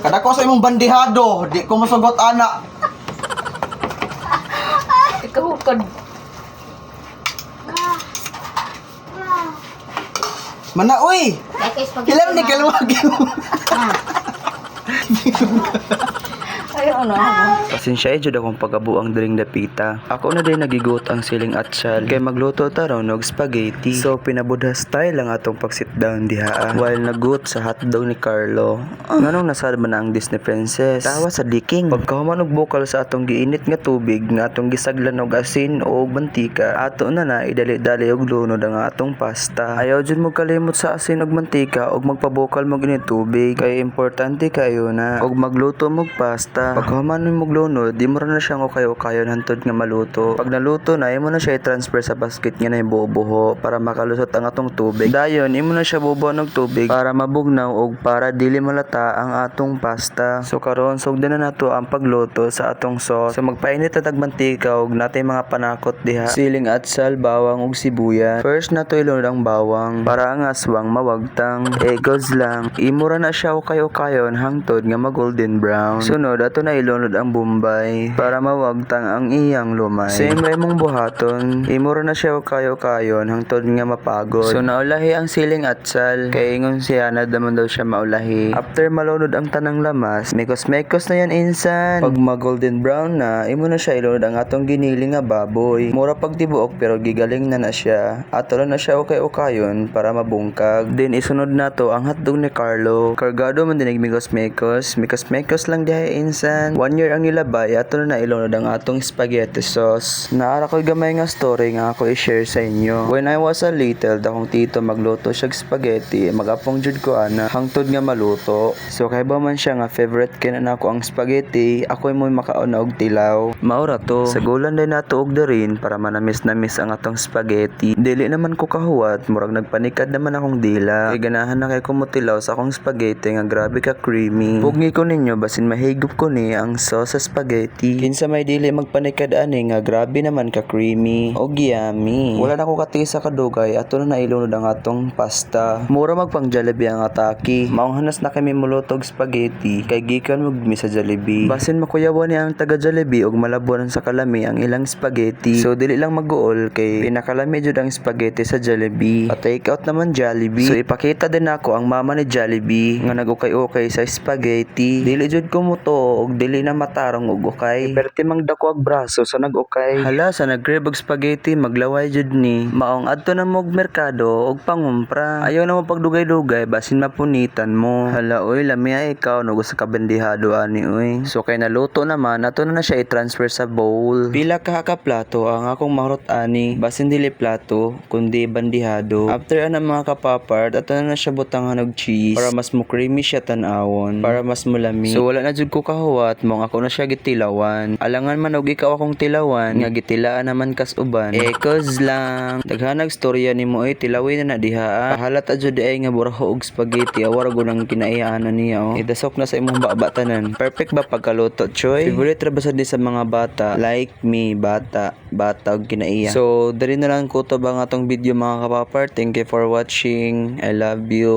Kada ko sa imong bandihado, di ko masugot ana. Ikaw hukod. Mana uy. Hilam ni kaluwag. Ayaw na. Pasensya jud akong pagabuang diring dapita. Ako na din nagigot ang siling atsal kay magluto taron og spaghetti. So pinabudha style ang atong pag-sit down diha. While nagut sa hotdog ni Carlo. Nganong nasad man ang Disney princess? Tawa sa diking. Pagkahuman og bukal sa atong giinit nga tubig nga atong gisaglan og asin o og mantika, ato na idali-dali og lunod ang atong pasta. Ayaw jud mo kalimot sa asin og mantika og magpabukal mo gini tubig kay importante kayo na og magluto mo og pasta. Pagkahuman mo maglunod, di mo na siya kayo-kayon hantod nga maluto. Pag naluto na, imo na siya i-transfer sa basket nga na bubuho para makalusot ang atong tubig. Dayon, imo na siya bubuho ng tubig para mabugnaw og para dili malata ang atong pasta. So karon sugdan na nato ang pagluto sa atong sauce. So magpainit na tagmantika og natay mga panakot diha. Siling atsal, bawang ug sibuyas. First nato ilunod ang bawang para ang aswang mawagtang. Egos lang. Imo ra na siya kayo-kayon hangtod nga mag-golden brown. Sunod ato na ilunod ang Bombay para mawagtang ang iyang lumay. Same way mong buhaton, imura na siya kayo-kayon hangtod nga mapagod. So naulahi ang siling atsal, kay ingon siya na daman daw siya maulahi. After malunod ang tanang lamas, mekos-mekos na yan insan. Pag mag-golden brown na, imo na siya ilunod ang atong giniling nga baboy. Mura pag tibuok pero gigaling na siya. Ato na siya okay-okayon para mabungkag. Then isunod nato ang hotdog ni Carlo. Kargado man dinig mekos-mekos. Mekos-mekos lang dihay insan. 1 year ang nilabay, ato na ilunod ang atong spaghetti sauce. Naara ko'y gamay nga story nga ako i-share sa inyo. When I was a little, dakong tito magluto siya spaghetti, magapong jud ko ana, hangtod nga maluto. So kay ba man siya nga favorite kay na ako ang spaghetti, ako'y mo makaon og tilaw. Maura to, sagulan din nato og darin para manamis-namis ang atong spaghetti. Dili naman ko kahuwat, murag nagpanikad naman akong dila. Kay ganahan na kay kumutilaw sa akong spaghetti nga grabe ka creamy. Pugni ko ninyo basin mahigop ko ni ang sauce sa spaghetti. Kinsa may dili magpanikad ani nga grabe naman ka creamy og yummy. Wala na ko katisa kadugay ato na nailunod ang atong pasta. Mura magpang Jollibee ang ataki. Maong hanas na kami mulutog spaghetti kay gikan mo mi sa Jollibee. Basin makuyawan ni ang taga Jollibee og malabunan sa kalami ang ilang spaghetti. So dili lang mag-uol kay pinakalami jud ang spaghetti sa Jollibee. Pa-take out naman Jollibee. So ipakita din ako ang mama ni Jollibee nga nag-ukay-ukay sa spaghetti. Dili jud ko mo to og dili na matarong og ukay. Perti mang dako ang braso sa nag-ukay. Hala sa nag-grab og spaghetti maglaway jud ni. Maong adto na mo og merkado og pangumpra. Ayaw na mo pagdugay-dugay basin mapunitan mo. Hala oy lamia ikaw nugo sa kabandihado ani oy. So kay naluto naman ato na siya i-transfer sa bowl. Pila ka plato ang akong mahurot ani basin dili plato kundi bandihado. After ana mga kapapart ato na siya butangan og cheese para mas mo creamy siya tan-awon para mas mulami. So wala na jud ko kahuwat mong ako na siya gitilawan. Alangan man og ikaw akong tilawan nga gitilaan naman kas uban. Cause lang daghanag storya nimo ay tilawin na diha. Halat jud ay nga buraho og spaghetti awar go nang kinaiyanan niya oh. Idasok na sa imong batanan. Perfect ba pagkaluto choy? Favorite ra ba sad ni sa mga bata like me bata og kinaiya. So diri na lang ko to ba nga tong video mga kapapart. Thank you for watching. I love you.